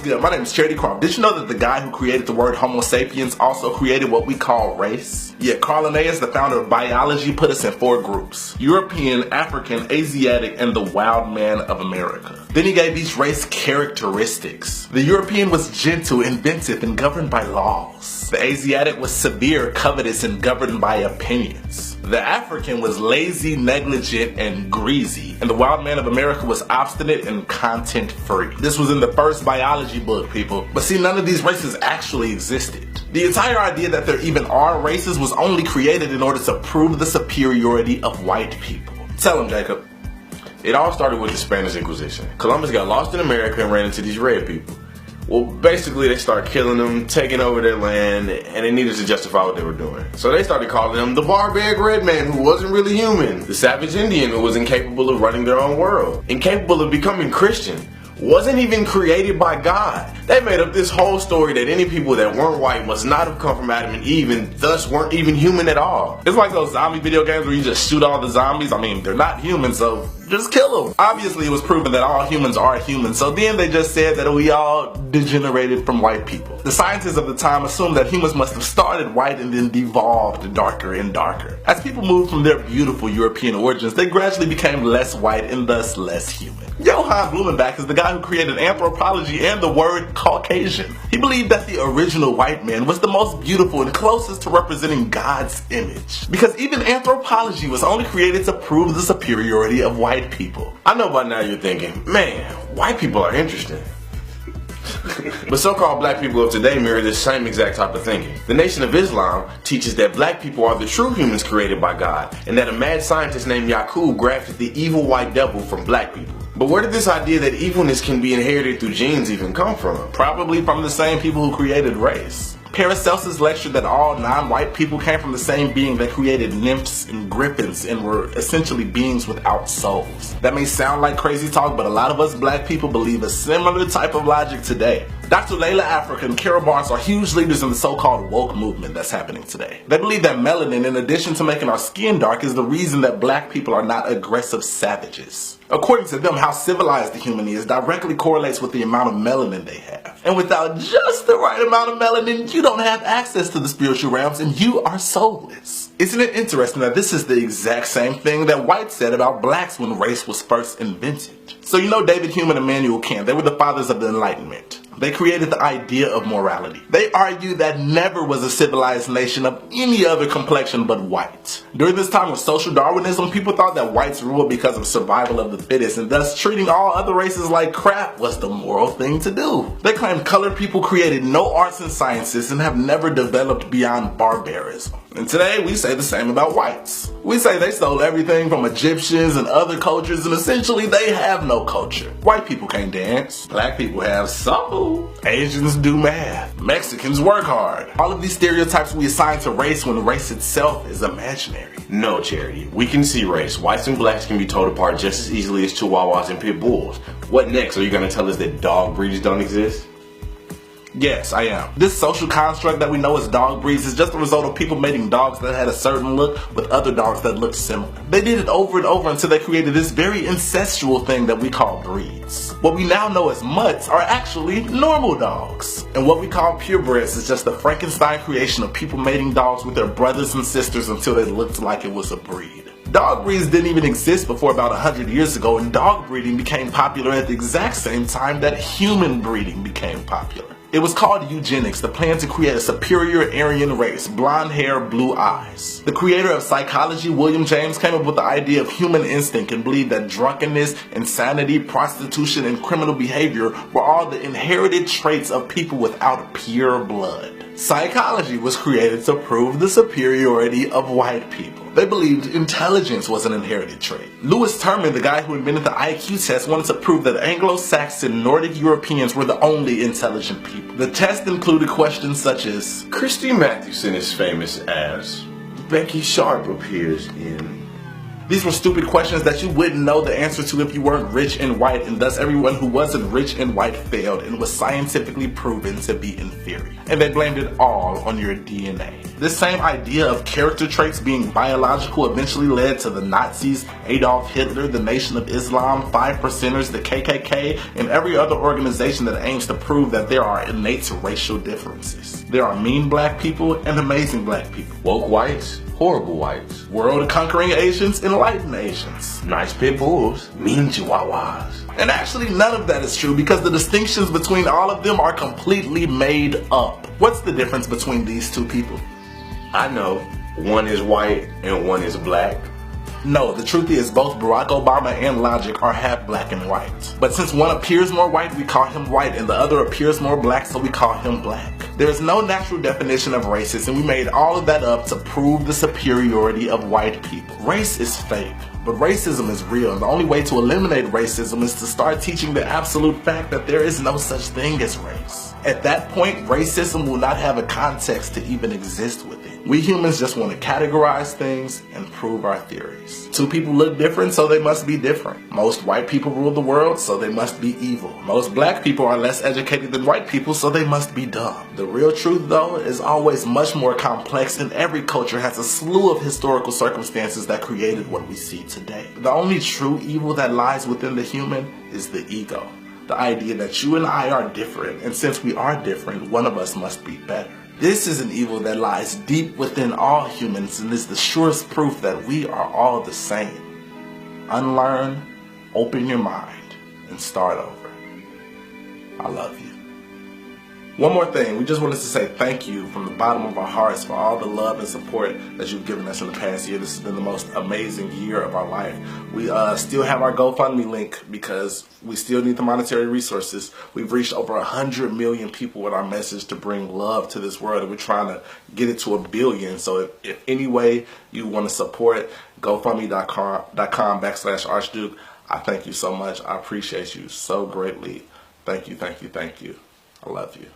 What's good? My name is Charity Crump. Did you know that the guy who created the word Homo sapiens also created what we call race? Yeah, Carl Linnaeus, the founder of biology, put us in 4 groups: European, African, Asiatic, and the wild man of America. Then he gave each race characteristics. The European was gentle, inventive, and governed by laws. The Asiatic was severe, covetous, and governed by opinions. The African was lazy, negligent, and greasy. And the wild man of America was obstinate and content-free. This was in the first biology book, people. But see, none of these races actually existed. The entire idea that there even are races was only created in order to prove the superiority of white people. Tell him, Jacob. It all started with the Spanish Inquisition. Columbus got lost in America and ran into these red people. Well, basically they started killing them, taking over their land, and they needed to justify what they were doing. So they started calling them the barbaric red man who wasn't really human, the savage Indian who was incapable of running their own world, incapable of becoming Christian, wasn't even created by God. They made up this whole story that any people that weren't white must not have come from Adam and Eve and thus weren't even human at all. It's like those zombie video games where you just shoot all the zombies. I mean, they're not human, so just kill them. Obviously, it was proven that all humans are human, so then they just said that we all degenerated from white people. The scientists of the time assumed that humans must have started white and then devolved darker and darker. As people moved from their beautiful European origins, they gradually became less white and thus less human. Johann Blumenbach is the guy who created anthropology and the word Caucasian. He believed that the original white man was the most beautiful and closest to representing God's image. Because even anthropology was only created to prove the superiority of white people. I know by now you're thinking, man, white people are interesting. But so-called black people of today mirror this same exact type of thinking. The Nation of Islam teaches that black people are the true humans created by God, and that a mad scientist named Yaqub grafted the evil white devil from black people. But where did this idea that evilness can be inherited through genes even come from? Probably from the same people who created race. Paracelsus lectured that all non-white people came from the same being that created nymphs and griffins and were essentially beings without souls. That may sound like crazy talk, but a lot of us black people believe a similar type of logic today. Dr. Layla Afrika and Carol Barnes are huge leaders in the so-called woke movement that's happening today. They believe that melanin, in addition to making our skin dark, is the reason that black people are not aggressive savages. According to them, how civilized the human is directly correlates with the amount of melanin they have. And without just the right amount of melanin, you don't have access to the spiritual realms and you are soulless. Isn't it interesting that this is the exact same thing that whites said about blacks when race was first invented? So you know David Hume and Immanuel Kant, they were the fathers of the Enlightenment. They created the idea of morality. They argued that never was a civilized nation of any other complexion but white. During this time of social Darwinism, people thought that whites ruled because of survival of the fittest, and thus treating all other races like crap was the moral thing to do. They claimed colored people created no arts and sciences and have never developed beyond barbarism. And today we say the same about whites. We say they stole everything from Egyptians and other cultures, and essentially they have no culture. White people can't dance. Black people have soul. Asians do math. Mexicans work hard. All of these stereotypes we assign to race when race itself is imaginary. No, Charity. We can see race. Whites and blacks can be told apart just as easily as chihuahuas and pit bulls. What next? Are you going to tell us that dog breeds don't exist? Yes, I am. This social construct that we know as dog breeds is just the result of people mating dogs that had a certain look with other dogs that looked similar. They did it over and over until they created this very incestual thing that we call breeds. What we now know as mutts are actually normal dogs. And what we call purebreds is just the Frankenstein creation of people mating dogs with their brothers and sisters until they looked like it was a breed. Dog breeds didn't even exist before about 100 years ago, and dog breeding became popular at the exact same time that human breeding became popular. It was called eugenics, the plan to create a superior Aryan race, blonde hair, blue eyes. The creator of psychology, William James, came up with the idea of human instinct and believed that drunkenness, insanity, prostitution, and criminal behavior were all the inherited traits of people without pure blood. Psychology was created to prove the superiority of white people. They believed intelligence was an inherited trait. Lewis Terman, the guy who invented the IQ test, wanted to prove that Anglo-Saxon Nordic Europeans were the only intelligent people. The test included questions such as, Christy Mathewson is famous as Becky Sharp appears in These were stupid questions that you wouldn't know the answer to if you weren't rich and white, and thus everyone who wasn't rich and white failed and was scientifically proven to be inferior. And they blamed it all on your DNA. This same idea of character traits being biological eventually led to the Nazis, Adolf Hitler, the Nation of Islam, 5%ers, the KKK, and every other organization that aims to prove that there are innate racial differences. There are mean black people and amazing black people. Woke whites, horrible whites. World-conquering Asians, enlightened Asians. Nice pit bulls, mean chihuahuas. And actually none of that is true because the distinctions between all of them are completely made up. What's the difference between these two people? I know, one is white and one is black. No, the truth is both Barack Obama and Logic are half black and white. But since one appears more white, we call him white, and the other appears more black, so we call him black. There is no natural definition of racist, and we made all of that up to prove the superiority of white people. Race is fake, but racism is real, and the only way to eliminate racism is to start teaching the absolute fact that there is no such thing as race. At that point, racism will not have a context to even exist with it. We humans just want to categorize things and prove our theories. Two people look different, so they must be different. Most white people rule the world, so they must be evil. Most black people are less educated than white people, so they must be dumb. The real truth, though, is always much more complex, and every culture has a slew of historical circumstances that created what we see today. The only true evil that lies within the human is the ego. The idea that you and I are different, and since we are different, one of us must be better. This is an evil that lies deep within all humans and is the surest proof that we are all the same. Unlearn, open your mind, and start over. I love you. One more thing, we just wanted to say thank you from the bottom of our hearts for all the love and support that you've given us in the past year. This has been the most amazing year of our life. We still have our GoFundMe link because we still need the monetary resources. We've reached over 100 million people with our message to bring love to this world, and we're trying to get it to 1 billion. So if any way you want to support, GoFundMe.com/Archduke. I thank you so much. I appreciate you so greatly. Thank you, thank you, thank you. I love you.